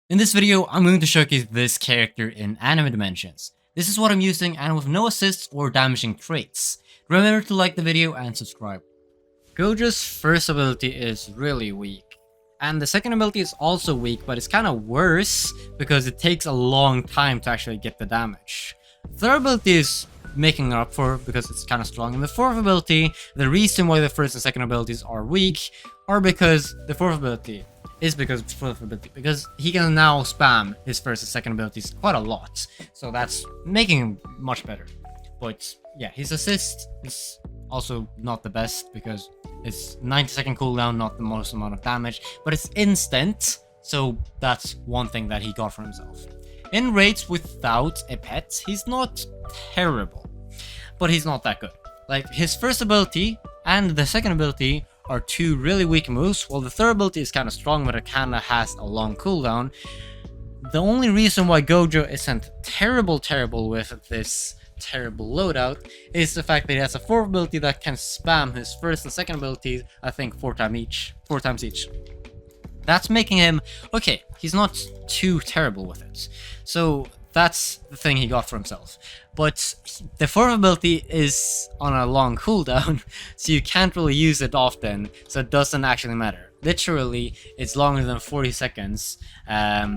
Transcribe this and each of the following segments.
In this video, I'm going to showcase this character in anime dimensions. This is what I'm using and with no assists or damaging traits. Remember to like the video and subscribe. Gojo's first ability is really weak. And the second ability is also weak, but it's kind of worse because it takes a long time to actually get the damage. The third ability is making up for because it's kind of strong. And the fourth ability, the reason why the first and second abilities are weak are because the fourth ability because he can now spam his first and second abilities quite a lot, so that's making him much better. But yeah, his assist is also not the best because it's 90-second cooldown, not the most amount of damage, but it's instant, so that's one thing that he got for himself. In raids without a pet, he's not terrible, but he's not that good. Like, his first ability and the second ability are two really weak moves, while the third ability is kind of strong, but it kind of has a long cooldown. The only reason why Gojo isn't terrible with this terrible loadout is the fact that he has a fourth ability that can spam his first and second abilities, I think, four times each. That's making him okay. He's not too terrible with it. So that's the thing he got for himself. But the fourth ability is on a long cooldown, so you can't really use it often, so it doesn't actually matter. Literally, it's longer than 40 seconds,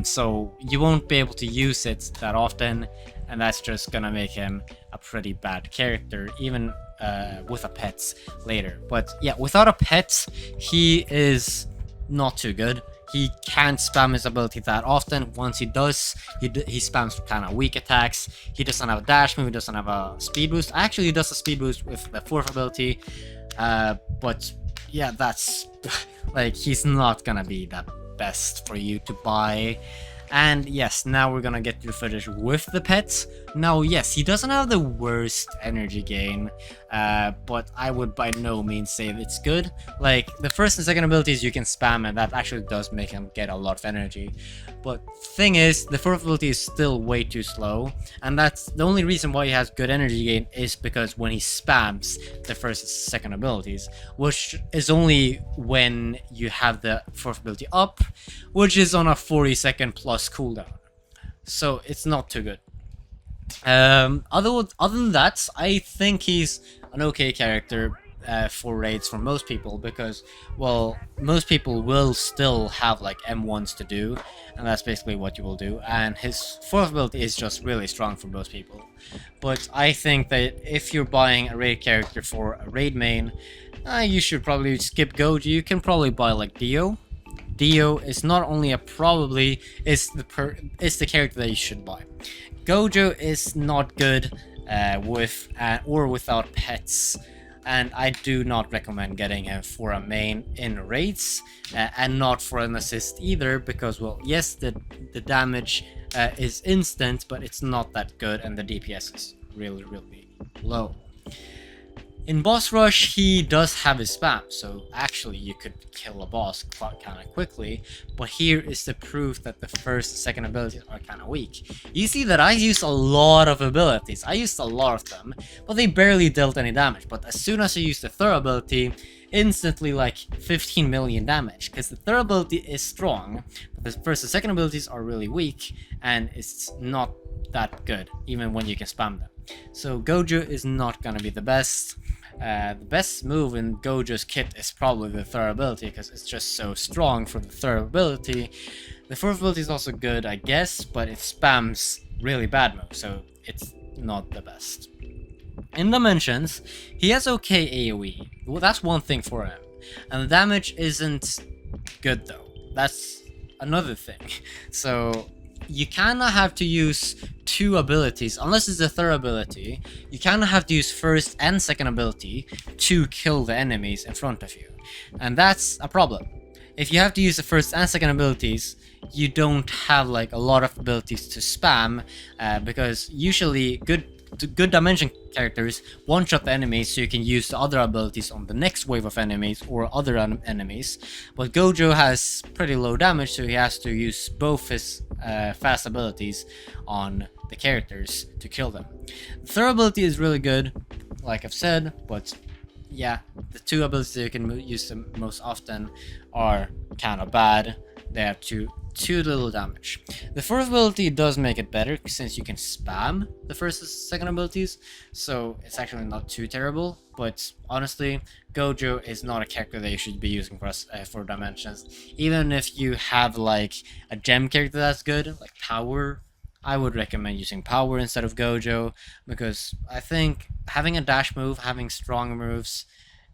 so you won't be able to use it that often, and that's just gonna make him a pretty bad character, even with a pet later. But yeah, without a pet, he is not too good. He can't spam his ability that often. Once he does, he spams kind of weak attacks. He doesn't have a dash move, he doesn't have a speed boost. Actually, he does a speed boost with the fourth ability. But yeah, that's like, he's not gonna be the best for you to buy. And yes, now we're gonna get to the footage with the pets. Now, yes, he doesn't have the worst energy gain, but I would by no means say it's good. Like, the first and second abilities you can spam, and that actually does make him get a lot of energy. But thing is, the fourth ability is still way too slow, and that's the only reason why he has good energy gain is because when he spams the first and second abilities, which is only when you have the fourth ability up, which is on a 40-second plus cooldown. So it's not too good. Other than that, I think he's an okay character for raids for most people, because, well, most people will still have like M1s to do, and that's basically what you will do, and his fourth ability is just really strong for most people. But I think that if you're buying a raid character for a raid main, you should probably skip Gojo. You can probably buy like Dio. Dio is not only it's the character that you should buy. Gojo is not good with or without pets, and I do not recommend getting him for a main in raids, and not for an assist either, because, well, yes, the damage is instant, but it's not that good, and the DPS is really low. In boss rush, he does have his spam, so actually you could kill a boss kind of quickly, but here is the proof that the first and second abilities are kind of weak. You see that I used a lot of abilities, I used a lot of them, but they barely dealt any damage. But as soon as I used the third ability, instantly like 15 million damage, because the third ability is strong, but the first and second abilities are really weak, and it's not that good, even when you can spam them. So Gojo is not gonna be the best. The best move in Gojo's kit is probably the third ability, because it's just so strong for the third ability. The fourth ability is also good, I guess, but it spams really bad moves, so it's not the best. In Dimensions, he has okay AoE. Well, that's one thing for him. And the damage isn't good though. That's another thing. So you kinda have to use two abilities, unless it's the third ability. You kinda have to use first and second ability to kill the enemies in front of you, and that's a problem. If you have to use the first and second abilities, you don't have like a lot of abilities to spam, because usually good dimension characters one-shot the enemies, so you can use the other abilities on the next wave of enemies or other enemies. But Gojo has pretty low damage, so he has to use both his fast abilities on the characters to kill them. The third ability is really good, like I've said, but yeah, the two abilities that you can use the most often are kind of bad. They have too little damage. The fourth ability does make it better since you can spam the first and second abilities, so it's actually not too terrible. But honestly, Gojo is not a character that you should be using for dimensions. Even if you have like a gem character that's good, like Power, I would recommend using Power instead of Gojo, because I think having a dash move, having strong moves,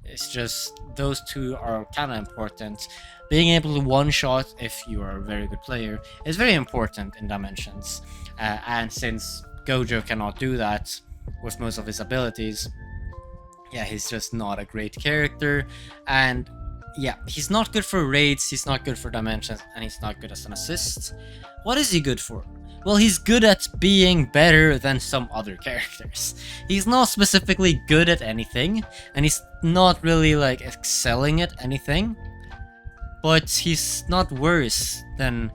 it's just those two are kind of important. Being able to one-shot if you are a very good player is very important in Dimensions. And since Gojo cannot do that with most of his abilities, yeah, he's just not a great character. And yeah, he's not good for raids, he's not good for Dimensions, and he's not good as an assist. What is he good for? Well, he's good at being better than some other characters. He's not specifically good at anything, and he's not really like excelling at anything, but he's not worse than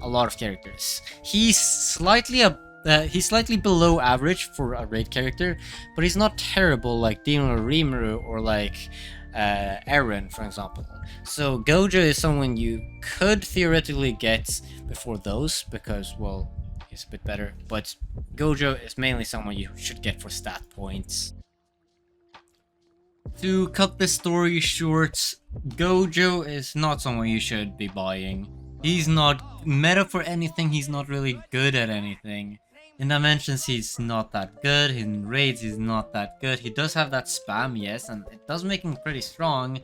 a lot of characters. He's slightly below average for a raid character, but he's not terrible like Demon or Rimuru or like Eren, for example. So Gojo is someone you could theoretically get before those because, well, he's a bit better, but Gojo is mainly someone you should get for stat points. To cut this story short, Gojo is not someone you should be buying. He's not meta for anything, he's not really good at anything. In Dimensions, he's not that good, in raids, he's not that good. He does have that spam, yes, and it does make him pretty strong,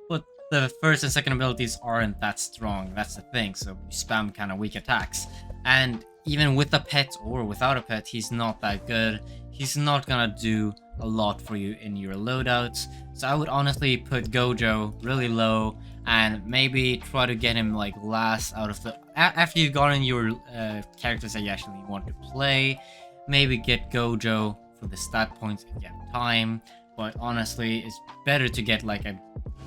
but the first and second abilities aren't that strong, that's the thing, so you spam kind of weak attacks. And even with a pet or without a pet, he's not that good. He's not gonna do a lot for you in your loadouts. So I would honestly put Gojo really low and maybe try to get him like last out of the... After you've gotten your characters that you actually want to play, maybe get Gojo for the stat points if you have time. But honestly, it's better to get like a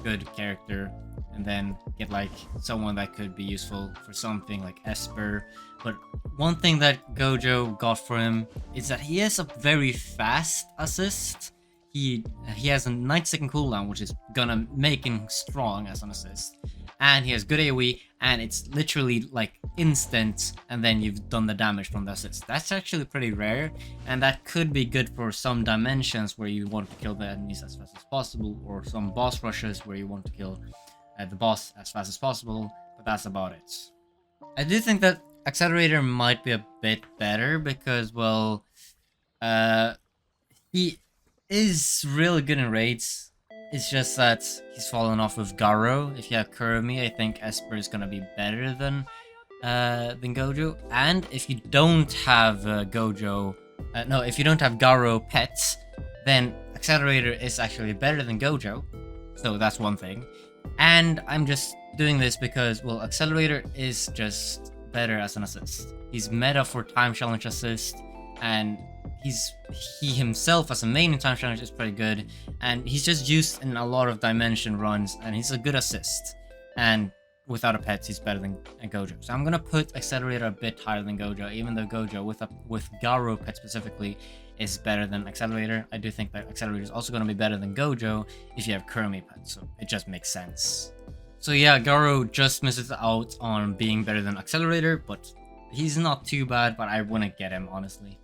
good character and then get like someone that could be useful for something like Esper. But one thing that Gojo got for him is that he has a very fast assist. He has a 90-second cooldown, which is gonna make him strong as an assist. And he has good AoE, and it's literally like instant, and then you've done the damage from the assist. That's actually pretty rare, and that could be good for some dimensions where you want to kill the enemies as fast as possible, or some boss rushes where you want to kill the boss as fast as possible, but that's about it. I do think that Accelerator might be a bit better because, well, he is really good in raids. It's just that he's fallen off with Garo. If you have Kurumi, I think Esper is gonna be better than Gojo. And if you don't have if you don't have Garo pets, then Accelerator is actually better than Gojo. So that's one thing. And I'm just doing this because, well, Accelerator is just better as an assist. He's meta for time challenge assist, and he himself as a main in time challenge is pretty good, and he's just used in a lot of dimension runs, and he's a good assist. And without a pet, he's better than Gojo. So I'm gonna put Accelerator a bit higher than Gojo, even though Gojo with Garo pet specifically is better than Accelerator. I do think that Accelerator is also gonna be better than Gojo if you have Kurumi pet, so it just makes sense. So yeah, Garo just misses out on being better than Accelerator, but he's not too bad, but I wouldn't get him, honestly.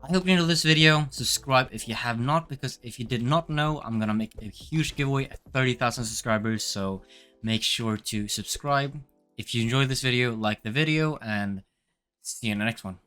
I hope you enjoyed this video. Subscribe if you have not, because if you did not know, I'm gonna make a huge giveaway at 30,000 subscribers, so make sure to subscribe. If you enjoyed this video, like the video, and see you in the next one.